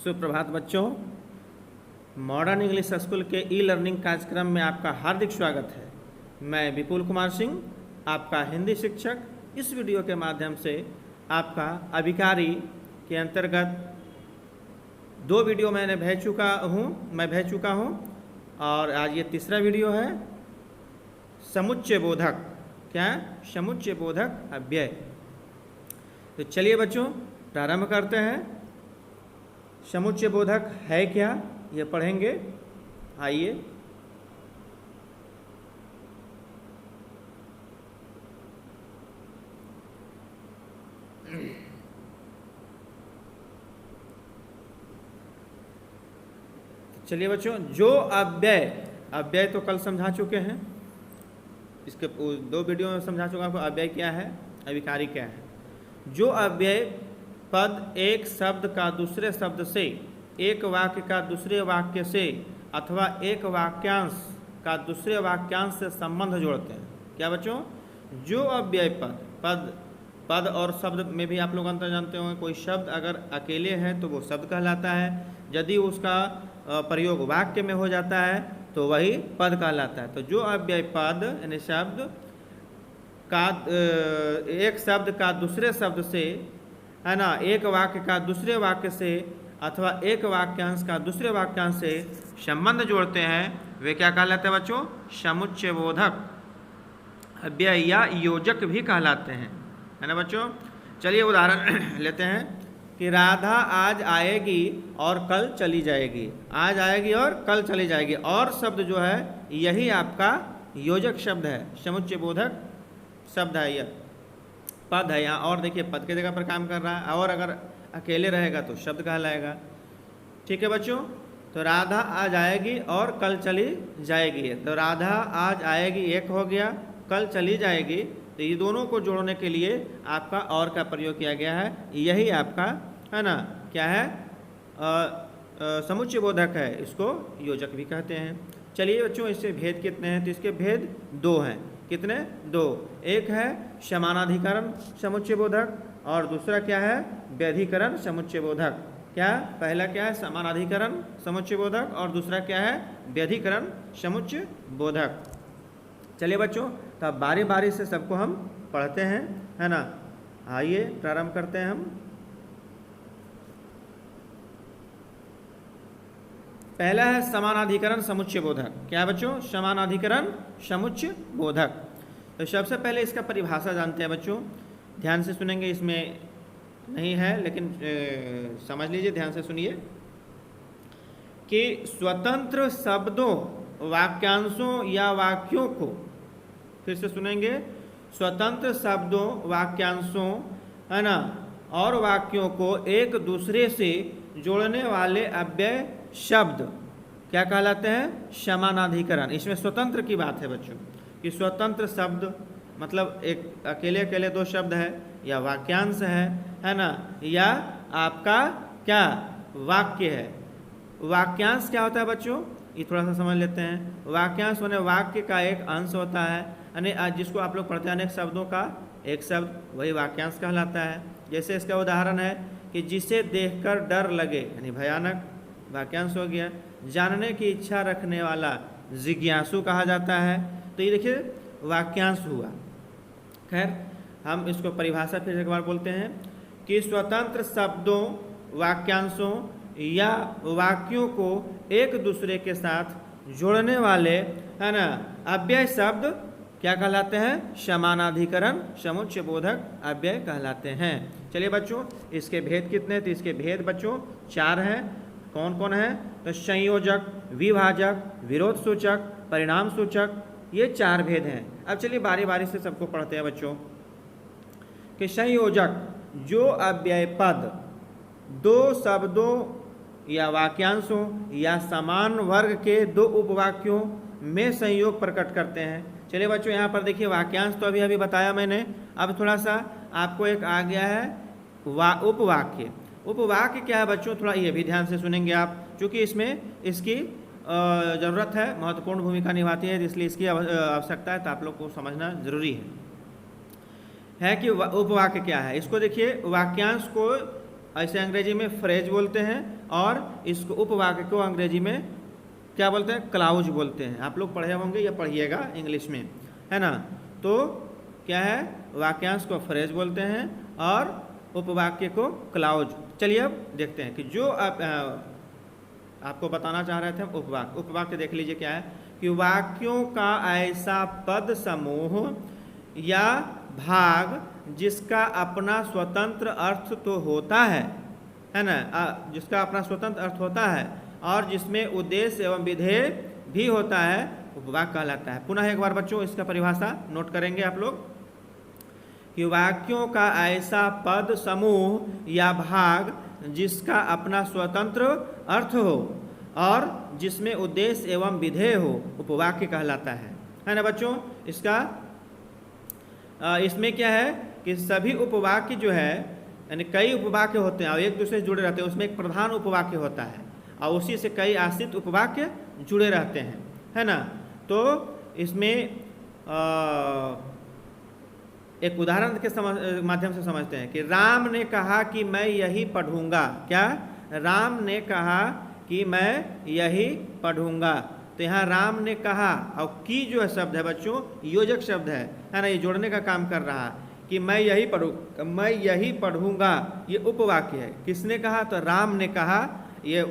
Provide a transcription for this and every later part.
सुप्रभात बच्चों, modern English school के ई लर्निंग कार्यक्रम में आपका हार्दिक स्वागत है। मैं विपुल कुमार सिंह, आपका हिंदी शिक्षक। इस वीडियो के माध्यम से आपका अभिकारी के अंतर्गत 2 वीडियो मैं भेज चुका हूँ और आज ये तीसरा वीडियो है। समुच्चय बोधक, क्या है? समुच्चय बोधक अव्यय। तो चलिए बच्चों प्रारंभ करते हैं। समुच्चय बोधक है क्या, ये पढ़ेंगे। आइए, चलिए बच्चों, जो अव्यय तो कल समझा चुके हैं, इसके 2 वीडियो में समझा चुका आपको अव्यय क्या है, अभिकारी क्या है। जो अव्यय पद एक शब्द का दूसरे शब्द से, एक वाक्य का दूसरे वाक्य से अथवा एक वाक्यांश का दूसरे वाक्यांश से संबंध जोड़ते हैं। क्या बच्चों? जो अव्यय पद और शब्द में भी आप लोग अंतर जानते होंगे। कोई शब्द अगर अकेले है तो वो शब्द कहलाता है, यदि उसका प्रयोग वाक्य में हो जाता है तो वही पद कहलाता है। तो जो अव्यय पद यानी शब्द का एक शब्द का दूसरे शब्द से, है ना, एक वाक्य का दूसरे वाक्य से अथवा एक वाक्यांश का दूसरे वाक्यांश से संबंध जोड़ते हैं, वे क्या कहलाते हैं बच्चों? समुच्चय बोधक अव्यय या योजक भी कहलाते हैं, है ना बच्चों। चलिए उदाहरण लेते हैं कि राधा आज आएगी और कल चली जाएगी। आज आएगी और कल चली जाएगी, और शब्द जो है यही आपका योजक शब्द है, समुच्चय बोधक शब्द है, यह पद है। यहाँ और देखिए पद की जगह पर काम कर रहा है, और अगर अकेले रहेगा तो शब्द कहलाएगा। ठीक है बच्चों, तो राधा आज आएगी और कल चली जाएगी। तो राधा आज आएगी एक हो गया, कल चली जाएगी, तो ये दोनों को जोड़ने के लिए आपका और का प्रयोग किया गया है। यही आपका, है ना, क्या है? समुच्चय बोधक है, इसको योजक भी कहते हैं। चलिए बच्चों, इससे भेद कितने हैं? तो इसके भेद 2 हैं। कितने? 2। एक है समानाधिकरण समुच्चय बोधक और दूसरा क्या है? व्यधिकरण समुच्चय बोधक। क्या? पहला क्या है? समानाधिकरण समुच्चय बोधक और दूसरा क्या है? व्यधिकरण समुच्चय बोधक। चलिए बच्चों, तो अब बारी बारी से सबको हम पढ़ते हैं, है ना। आइए प्रारंभ करते हैं हम। पहला है समानाधिकरण समुच्चय बोधक। क्या बच्चों? समानाधिकरण समुच्चय बोधक। तो सबसे पहले इसका परिभाषा जानते हैं बच्चों, ध्यान से सुनेंगे, इसमें नहीं है लेकिन समझ लीजिए, ध्यान से सुनिए कि स्वतंत्र शब्दों, वाक्यांशों या वाक्यों को, फिर से सुनेंगे, स्वतंत्र शब्दों, वाक्यांशों, है ना, और वाक्यों को एक दूसरे से जोड़ने वाले अव्यय शब्द क्या कहलाते हैं? समानाधिकरण। इसमें स्वतंत्र की बात है बच्चों, कि स्वतंत्र शब्द मतलब एक अकेले अकेले 2 शब्द है, या वाक्यांश है ना, या आपका क्या वाक्य है। वाक्यांश क्या होता है बच्चों? ये थोड़ा सा समझ लेते हैं। वाक्यांश माने वाक्य का एक अंश होता है, यानी जिसको आप लोग पढ़ते हैं अनेक शब्दों का एक शब्द, वही वाक्यांश कहलाता है। जैसे इसका उदाहरण है कि जिसे देखकर डर लगे, यानी भयानक, वाक्यांश हो गया। जानने की इच्छा रखने वाला जिज्ञासु कहा जाता है, तो ये देखिए वाक्यांश हुआ। खैर, हम इसको परिभाषा फिर एक बार बोलते हैं कि स्वतंत्र शब्दों, वाक्यांशों या वाक्यों को एक दूसरे के साथ जोड़ने वाले, है ना, अव्यय शब्द क्या कहलाते हैं? समानाधिकरण समुच्चय बोधक अव्यय कहलाते हैं। चलिए बच्चों, इसके भेद कितने? तो इसके भेद बच्चों 4 हैं। कौन कौन है? तो संयोजक, विभाजक, विरोध सूचक, परिणाम सूचक, ये 4 भेद हैं। अब चलिए बारी बारी से सबको पढ़ते हैं बच्चों। कि संयोजक, जो अव्यय पद 2 शब्दों या वाक्यांशों या समान वर्ग के 2 उपवाक्यों में संयोग प्रकट करते हैं। चलिए बच्चों, यहाँ पर देखिए वाक्यांश तो अभी बताया मैंने। अब थोड़ा सा आपको एक आ गया है उपवाक्य। उपवाक्य क्या है बच्चों? थोड़ा ये भी ध्यान से सुनेंगे आप, क्योंकि इसमें इसकी ज़रूरत है, महत्वपूर्ण भूमिका निभाती है, इसलिए इसकी आवश्यकता है, तो आप लोग को समझना जरूरी है कि उपवाक्य क्या है। इसको देखिए, वाक्यांश को ऐसे अंग्रेजी में फ्रेज बोलते हैं, और इसको उपवाक्य को अंग्रेजी में क्या बोलते हैं, क्लाउज बोलते हैं। आप लोग पढ़े होंगे या पढ़िएगा इंग्लिश में, है ना। तो क्या है, वाक्यांश को फ्रेज बोलते हैं और उपवाक्य को क्लाउज। चलिए अब देखते हैं कि जो आपको बताना चाह रहे थे हम उपवाक्य। उपवाक्य देख लीजिए क्या है कि वाक्यों का ऐसा पद समूह या भाग जिसका अपना स्वतंत्र अर्थ तो होता है ना, जिसका अपना स्वतंत्र अर्थ होता है और जिसमें उद्देश्य एवं विधेय भी होता है, उपवाक्य कहलाता है। पुनः एक बार बच्चों इसका परिभाषा नोट करेंगे आप लोग कि वाक्यों का ऐसा पद समूह या भाग जिसका अपना स्वतंत्र अर्थ हो और जिसमें उद्देश्य एवं विधेय हो, उपवाक्य कहलाता है ना बच्चों। इसमें क्या है कि सभी उपवाक्य जो है, यानी कई उपवाक्य होते हैं और एक दूसरे से जुड़े रहते हैं, उसमें एक प्रधान उपवाक्य होता है और उसी से कई आश्रित उपवाक्य जुड़े रहते हैं, है ना। तो इसमें एक उदाहरण के माध्यम से समझते हैं कि राम ने कहा कि मैं यही पढ़ूंगा। क्या, राम ने कहा कि मैं यही पढ़ूंगा। तो यहाँ राम ने कहा और की जो है शब्द है बच्चों, योजक शब्द है ना, ये जोड़ने का काम कर रहा है कि मैं यही पढ़ूंगा, ये उपवाक्य है। किसने कहा, तो राम ने कहा, ये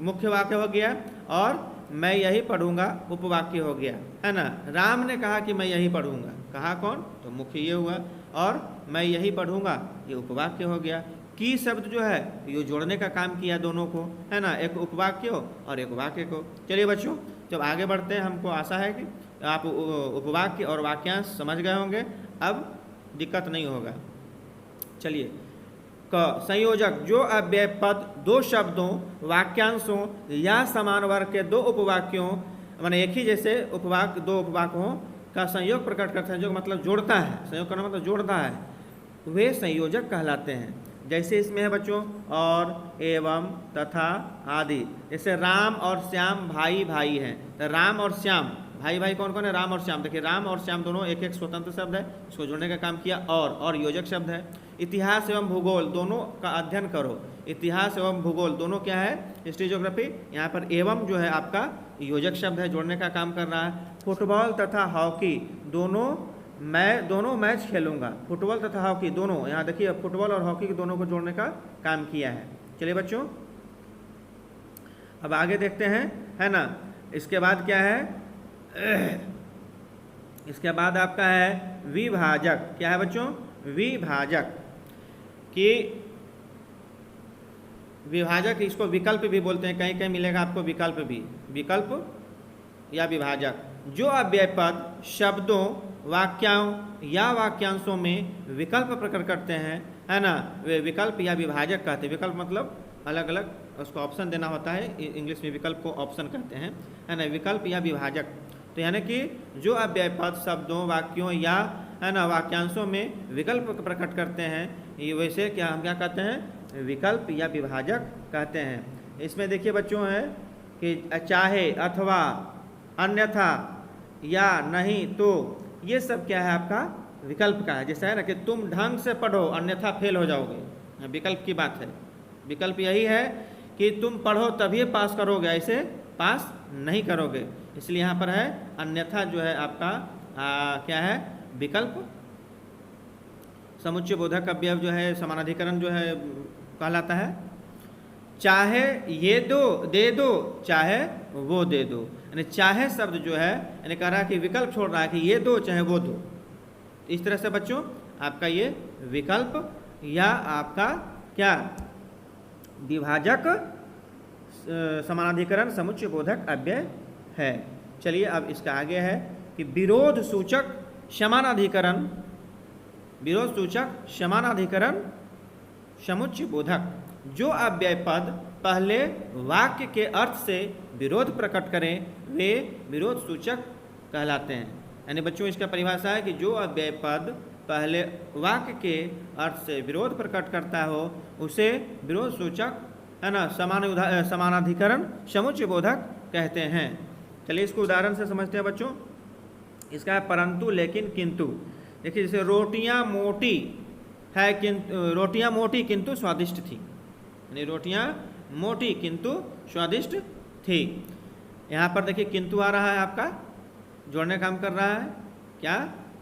मुख्य वाक्य हो गया, और मैं यही पढ़ूंगा उपवाक्य हो गया, है ना। राम ने कहा कि मैं यही पढ़ूंगा, कहा कौन, तो मुख्य ये हुआ, और मैं यही पढ़ूंगा ये उपवाक्य हो गया। की शब्द जो है ये जोड़ने का काम किया दोनों को, है ना, एक उपवाक्य और एक वाक्य को। चलिए बच्चों जब आगे बढ़ते हैं, हमको आशा है कि आप उपवाक्य और वाक्यांश समझ गए होंगे, अब दिक्कत नहीं होगा। चलिए, क संयोजक जो अव्यय पद दो शब्दों, वाक्यांशों या समान वर्ग के दो उपवाक्यों, माने एक ही जैसे उपवाक्य दो उपवाक्यों का संयोग प्रकट करते हैं, जो मतलब जोड़ता है, संयोग करना मतलब जोड़ता है, वे संयोजक कहलाते हैं। जैसे इसमें है बच्चों और, एवं, तथा आदि। जैसे राम और श्याम भाई भाई हैं, तो राम और श्याम भाई भाई कौन कौन है, राम और श्याम। देखिए राम और श्याम दोनों एक एक स्वतंत्र शब्द है, इसको जोड़ने का काम किया, और योजक शब्द है। इतिहास एवं भूगोल दोनों का अध्ययन करो, इतिहास एवं भूगोल दोनों क्या है, हिस्ट्री ज्योग्राफी। यहाँ पर एवं जो है आपका योजक शब्द है, जोड़ने का काम कर रहा है। फुटबॉल तथा हॉकी दोनों मैच खेलूंगा, फुटबॉल तथा हॉकी दोनों, यहाँ देखिए फुटबॉल और हॉकी के दोनों को जोड़ने का काम किया है। चलिए बच्चों अब आगे देखते हैं, है ना। इसके बाद क्या है, इसके बाद आपका है विभाजक। क्या है बच्चों, विभाजक। कि विभाजक इसको विकल्प भी बोलते हैं, कहीं कहीं मिलेगा आपको विकल्प भी, विकल्प या विभाजक। जो अव्यय पद शब्दों, वाक्यों या वाक्यांशों में विकल्प प्रकट करते हैं, है ना, वे विकल्प या विभाजक कहते हैं। विकल्प मतलब अलग अलग उसको ऑप्शन देना होता है, इंग्लिश में विकल्प को ऑप्शन कहते हैं, है ना, विकल्प या विभाजक। तो यानी कि जो अव्यय पद शब्दों, वाक्यों या, है ना, वाक्यांशों में विकल्प प्रकट करते हैं, ये वैसे क्या हम क्या कहते हैं, विकल्प या विभाजक कहते हैं। इसमें देखिए बच्चों है कि चाहे, अथवा, अन्यथा, या, नहीं, तो, ये सब क्या है आपका विकल्प का है। जैसा है ना कि तुम ढंग से पढ़ो अन्यथा फेल हो जाओगे, विकल्प की बात है। विकल्प यही है कि तुम पढ़ो तभी पास करोगे, ऐसे पास नहीं करोगे। इसलिए यहाँ पर है अन्यथा जो है आपका क्या है, विकल्प। समुच्चय बोधक अव्यय जो है समानाधिकरण जो है कहलाता है। चाहे ये दे दो, चाहे वो दे दो, यानी चाहे शब्द जो है यानी कह रहा है कि विकल्प छोड़ रहा है कि ये दो चाहे वो दो। इस तरह से बच्चों आपका ये विकल्प या आपका क्या, विभाजक समानाधिकरण समुच्चय बोधक अव्यय है। चलिए अब इसका आगे है कि विरोध सूचक समानाधिकरण, विरोध सूचक समानाधिकरण समुच्चय बोधक। जो अव्यय पद पहले वाक्य के अर्थ से विरोध प्रकट करें वे विरोध सूचक कहलाते हैं। यानी बच्चों इसका परिभाषा है कि जो अव्यय पद पहले वाक्य के अर्थ से विरोध प्रकट करता हो उसे विरोध सूचक, है ना, समानाधिकरण समुच्चय बोधक कहते हैं। चलिए इसको उदाहरण से समझते हैं बच्चों। इसका है परंतु, लेकिन, किंतु। देखिए जैसे रोटियां मोटी है किंतु रोटियां मोटी किंतु स्वादिष्ट थी, यानी रोटियां मोटी किंतु स्वादिष्ट थी। यहाँ पर देखिए किंतु आ रहा है, आपका जोड़ने काम कर रहा है, क्या,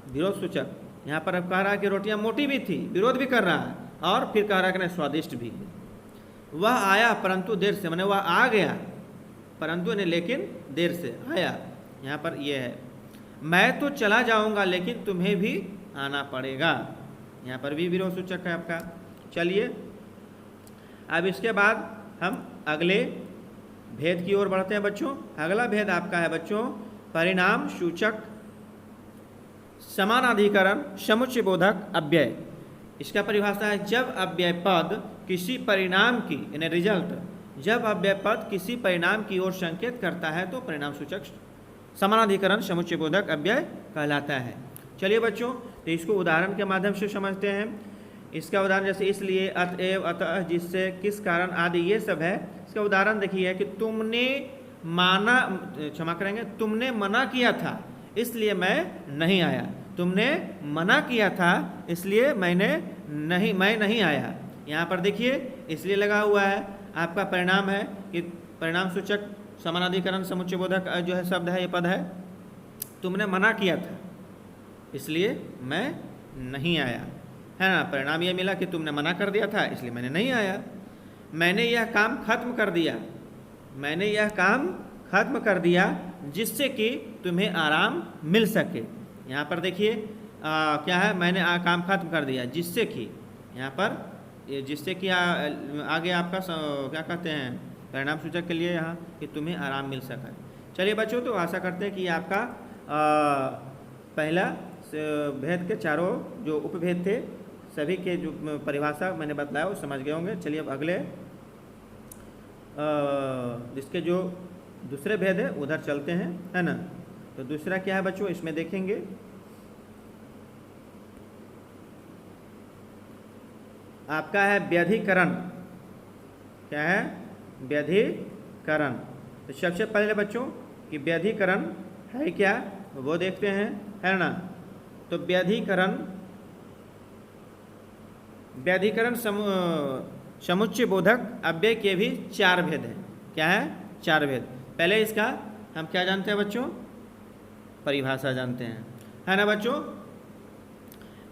विरोध सूचक। यहाँ पर अब कह रहा है कि रोटियां मोटी भी थी, विरोध भी कर रहा है, और फिर कह रहा है कि नहीं स्वादिष्ट भी। वह आया परंतु देर से, माने वह आ गया परंतु नहीं लेकिन देर से आया। यहाँ पर यह है, मैं तो चला जाऊंगा लेकिन तुम्हें भी आना पड़ेगा। यहाँ पर भी विरोध सूचक है आपका। चलिए अब इसके बाद हम अगले भेद की ओर बढ़ते हैं बच्चों। अगला भेद आपका है बच्चों परिणाम सूचक समानाधिकरण समुच्चय बोधक अव्यय। इसका परिभाषा है जब अव्यय पद किसी परिणाम की, यानी रिजल्ट, जब अव्यय पद किसी परिणाम की ओर संकेत करता है तो परिणाम सूचक समानाधिकरण समुच्चय बोधक अव्यय कहलाता है। चलिए बच्चों, तो इसको उदाहरण के माध्यम से समझते हैं। इसका उदाहरण जैसे इसलिए, अतएव, अतः, जिससे, किस कारण आदि ये सब है। इसका उदाहरण देखिए कि तुमने माना, क्षमा करेंगे, तुमने मना किया था इसलिए मैं नहीं आया। तुमने मना किया था इसलिए मैं नहीं आया। यहाँ पर देखिए इसलिए लगा हुआ है, आपका परिणाम है कि परिणाम सूचक समानाधिकरण समुच्चय बोधक जो है शब्द है, ये पद है। तुमने मना किया था इसलिए मैं नहीं आया, है ना। परिणाम ये मिला कि तुमने मना कर दिया था इसलिए मैंने नहीं आया। मैंने यह काम खत्म कर दिया, मैंने यह काम खत्म कर दिया जिससे कि तुम्हें आराम मिल सके। यहाँ पर देखिए क्या है, मैंने काम खत्म कर दिया जिससे कि, यहाँ पर जिससे कि आगे आपका क्या कहते हैं परिणाम सूचक के लिए यहाँ कि तुम्हें आराम मिल सका। चलिए बच्चों, तो आशा करते हैं कि आपका पहला भेद के चारों जो उपभेद थे सभी के जो परिभाषा मैंने बताया वो समझ गए होंगे। चलिए अब अगले इसके जो दूसरे भेद है उधर चलते हैं, है ना। तो दूसरा क्या है बच्चों, इसमें देखेंगे आपका है व्यधिकरण। क्या है, व्यधिकरण। तो सबसे पहले बच्चों कि व्यधिकरण है क्या वो देखते हैं, है ना। तो व्यधिकरण समुच्चय बोधक अव्यय के भी चार भेद हैं। क्या है, चार भेद। पहले इसका हम क्या जानते हैं बच्चों, परिभाषा जानते हैं, है ना बच्चों,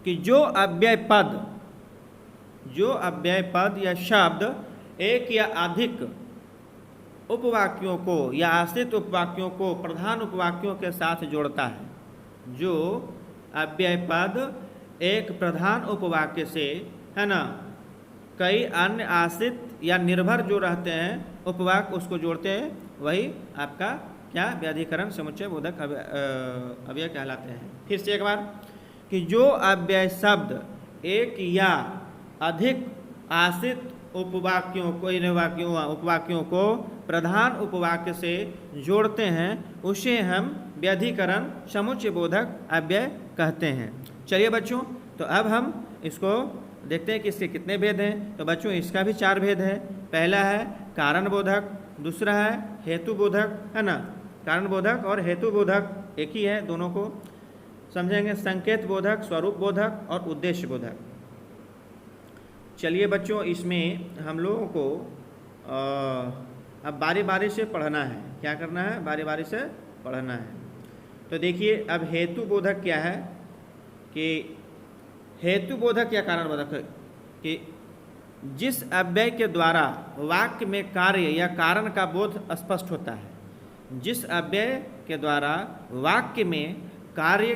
कि जो अव्यय पद या शब्द एक या अधिक उपवाक्यों को या आश्रित उपवाक्यों को प्रधान उपवाक्यों के साथ जोड़ता है। जो अव्यय पद एक प्रधान उपवाक्य से, है ना, कई अन्य आश्रित या निर्भर जो रहते हैं उपवाक्य उसको जोड़ते हैं, वही आपका क्या व्यधिकरण समुच्चय बोधक अव्यय कहलाते हैं। फिर से एक बार कि जो अव्यय शब्द एक या अधिक आश्रित उपवाक्यों को प्रधान उपवाक्य से जोड़ते हैं उसे हम व्यधिकरण समुच्चय बोधक अव्यय कहते हैं। चलिए बच्चों, तो अब हम इसको देखते हैं कि इसके कितने भेद हैं। तो बच्चों इसका भी चार भेद है। पहला है कारण बोधक, दूसरा है हेतु बोधक, है ना। कारण बोधक और हेतु बोधक एक ही है, दोनों को समझेंगे। संकेत बोधक, स्वरूप बोधक और उद्देश्य बोधक। चलिए बच्चों, इसमें हम लोगों को अब बारी बारी से पढ़ना है। क्या करना है, बारी बारी से पढ़ना है। तो देखिए अब हेतु बोधक क्या है, कि हेतु बोधक या कारण बोधक है कि जिस अव्यय के द्वारा वाक्य में कार्य या कारण का बोध स्पष्ट होता है। जिस अव्यय के द्वारा वाक्य में कार्य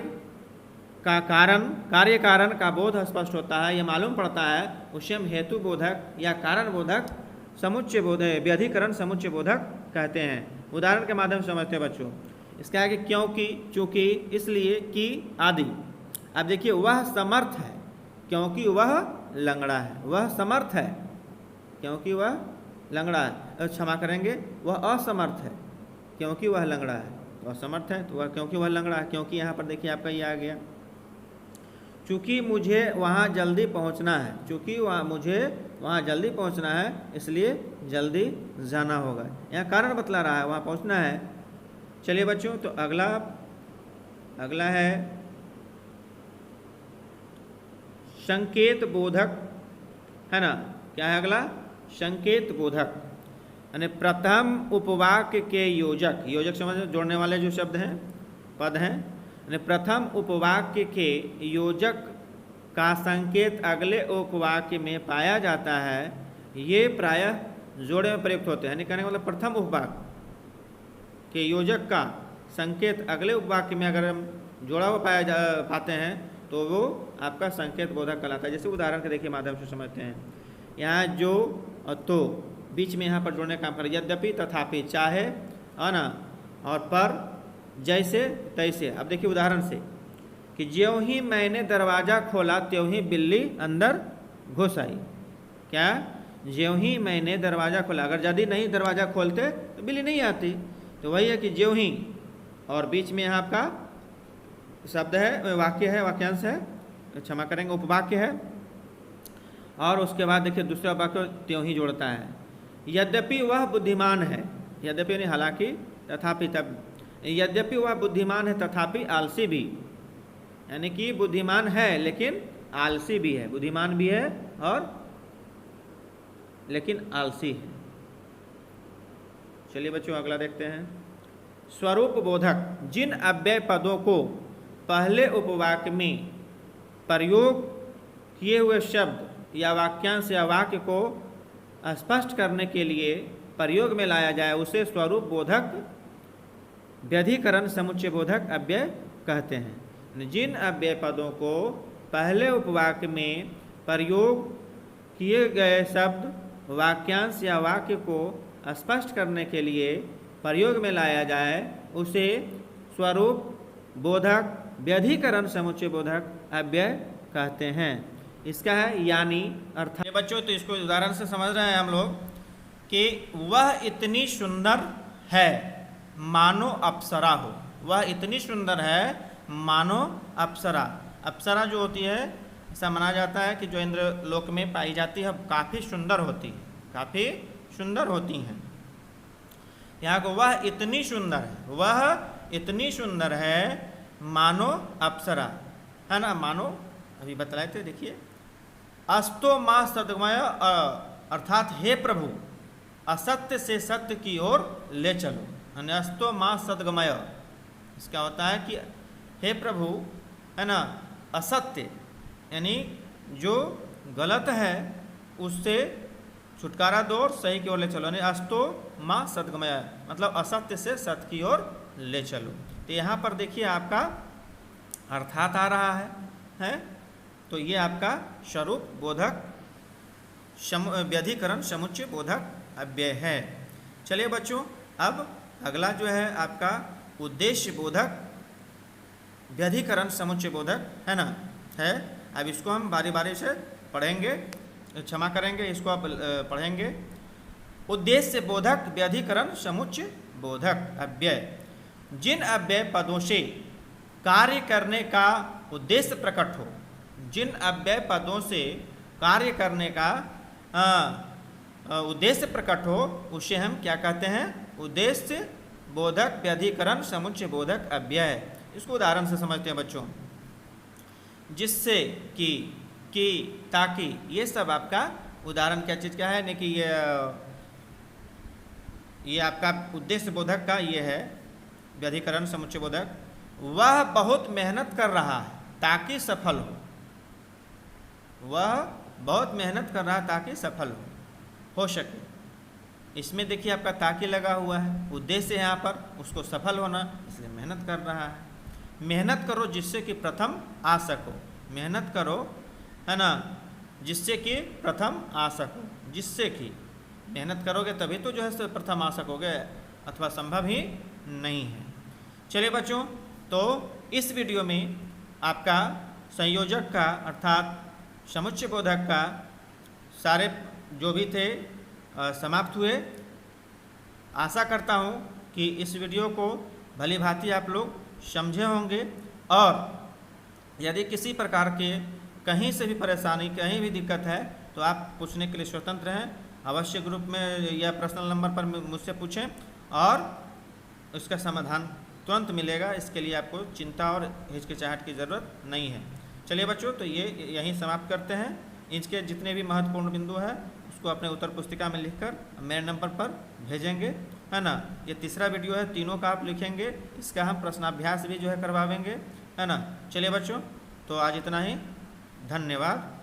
कारण का बोध स्पष्ट होता है, यह मालूम पड़ता है, उसे हम हेतु बोधक या कारण बोधक समुच्चय बोधक व्यधिकरण समुच्चय बोधक कहते हैं। उदाहरण के माध्यम से समझते हैं बच्चों। इसका है कि क्योंकि, चूंकि, इसलिए, कि आदि। अब देखिए वह समर्थ है क्योंकि वह लंगड़ा है। वह समर्थ है क्योंकि वह लंगड़ा है। क्षमा करेंगे, वह असमर्थ है क्योंकि वह लंगड़ा है। वह समर्थ है तो वह क्योंकि वह लंगड़ा है, क्योंकि यहाँ पर देखिए आपका ये आ गया। चूँकि मुझे वहाँ जल्दी पहुँचना है, चूँकि मुझे वहाँ जल्दी पहुँचना है इसलिए जल्दी जाना होगा। यहाँ कारण बतला रहा है, वहाँ पहुँचना है। चलिए बच्चों, तो अगला है संकेत बोधक है ना, क्या है अगला, संकेत बोधक। यानी प्रथम उपवाक्य के योजक, योजक समझ जोड़ने वाले जो शब्द हैं, पद हैं, यानी प्रथम उपवाक्य के योजक का संकेत अगले उपवाक्य में पाया जाता है, ये प्रायः जोड़े में प्रयुक्त होते हैं। यानी कहने का मतलब प्रथम उपवाक्य के योजक का संकेत अगले उपवाक्य में अगर हम जोड़ा हुआ पाते हैं तो वो आपका संकेत बोधक कहलाता है। जैसे उदाहरण के देखिए माध्यम से समझते हैं। यहाँ जो और तो बीच में यहाँ पर जोड़ने का काम करें, यद्यपि, तथापि, चाहे, है ना, और पर, जैसे, तैसे। अब देखिए उदाहरण से कि ज्यों ही मैंने दरवाज़ा खोला त्यों ही बिल्ली अंदर घुस आई। क्या, ज्यों ही मैंने दरवाज़ा खोला, अगर यदि नहीं दरवाज़ा खोलते तो बिल्ली नहीं आती। तो वही है कि ज्यों ही, और बीच में यहाँ आपका शब्द है, वाक्य है, वाक्यांश है, क्षमा करेंगे, उपवाक्य है। और उसके बाद देखिए दूसरा वाक्य त्यों ही जोड़ता है। यद्यपि वह बुद्धिमान है, यद्यपि नहीं हालांकि, तथापि, तब, यद्यपि वह बुद्धिमान है तथापि आलसी भी। यानी कि बुद्धिमान है लेकिन आलसी भी है, बुद्धिमान भी है और लेकिन आलसी है। चलिए बच्चों अगला देखते हैं। स्वरूप बोधक, जिन अव्यय पदों को पहले उपवाक्य में प्रयोग किए हुए शब्द या वाक्यांश या वाक्य को स्पष्ट करने के लिए प्रयोग में लाया जाए उसे स्वरूप बोधक, व्यधिकरण समुच्चय बोधक अव्यय कहते हैं। जिन अव्यय पदों को पहले उपवाक्य में प्रयोग किए गए शब्द, वाक्यांश या वाक्य को स्पष्ट करने के लिए प्रयोग में लाया जाए उसे स्वरूप बोधक, व्यधिकरण समुच्चय बोधक अव्यय कहते हैं। इसका है यानी अर्थात। बच्चों तो इसको उदाहरण से समझ रहे हैं हम लोग कि वह इतनी सुंदर है मानो अप्सरा हो। वह इतनी सुंदर है मानो अप्सरा। अप्सरा जो होती है ऐसा माना जाता है कि जो इंद्र लोक में पाई जाती है काफ़ी सुंदर होती है, काफ़ी सुंदर होती हैं। यहाँ को वह इतनी सुंदर है, वह इतनी सुंदर है मानो अप्सरा, है ना, मानो अभी बतलाए थे। देखिए अस्तो माँ सद्गमय, अर्थात हे प्रभु असत्य से सत्य की ओर ले चलो। यानी अस्तो माँ सद्गमय, इसका होता है कि हे प्रभु, है ना, असत्य यानी जो गलत है उससे छुटकारा दो और सही की ओर ले चलो। यानी अस्तो माँ सद्गमय मतलब असत्य से सत्य की ओर ले चलो। तो यहाँ पर देखिए आपका अर्थात आ रहा है? तो ये आपका स्वरूप बोधक, व्यधिकरण समुच्चय बोधक अव्यय है। चलिए बच्चों अब अगला जो है आपका उद्देश्य बोधक, व्यधिकरण समुच्चय बोधक है ना, है। अब इसको हम बारी बारी से पढ़ेंगे, क्षमा करेंगे, इसको आप पढ़ेंगे। उद्देश्य बोधक, व्यधिकरण समुच्चय बोधक अव्यय, जिन अव्यय पदों से कार्य करने का उद्देश्य प्रकट हो, जिन अव्यय पदों से कार्य करने का उद्देश्य प्रकट हो उसे हम क्या कहते हैं? उद्देश्य बोधक, व्यधिकरण समुच्चय बोधक अव्यय। इसको उदाहरण से समझते हैं बच्चों। जिससे कि, ताकि, ये सब आपका उदाहरण क्या चीज़ का है नहीं कि ये आपका उद्देश्य बोधक का ये है व्यधिकरण समुच्चय बोधक। वह बहुत मेहनत कर रहा है ताकि सफल हो। वह बहुत मेहनत कर रहा है ताकि सफल हो सके। इसमें देखिए आपका ताकि लगा हुआ है, उद्देश्य है यहाँ पर उसको सफल होना, इसलिए मेहनत कर रहा है। मेहनत करो जिससे कि प्रथम आ सको, मेहनत करो, है ना, जिससे कि प्रथम आ सको। जिससे कि मेहनत करोगे तभी तो जो है प्रथम आ सकोगे, अथवा संभव ही नहीं है। चलिए बच्चों, तो इस वीडियो में आपका संयोजक का अर्थात समुच्चय बोधक का सारे जो भी थे समाप्त हुए। आशा करता हूँ कि इस वीडियो को भली भांति आप लोग समझे होंगे, और यदि किसी प्रकार के कहीं से भी परेशानी, कहीं भी दिक्कत है तो आप पूछने के लिए स्वतंत्र हैं। अवश्य ग्रुप में या पर्सनल नंबर पर मुझसे पूछें और उसका समाधान तुरंत मिलेगा। इसके लिए आपको चिंता और हिचकिचाहट की ज़रूरत नहीं है। चलिए बच्चों, तो ये यहीं समाप्त करते हैं। इसके जितने भी महत्वपूर्ण बिंदु हैं उसको अपने उत्तर पुस्तिका में लिखकर मेरे नंबर पर भेजेंगे, है ना। ये तीसरा वीडियो है, तीनों का आप लिखेंगे, इसका हम प्रश्नाभ्यास भी जो है करवाएंगे, है ना। चलिए बच्चों, तो आज इतना ही, धन्यवाद।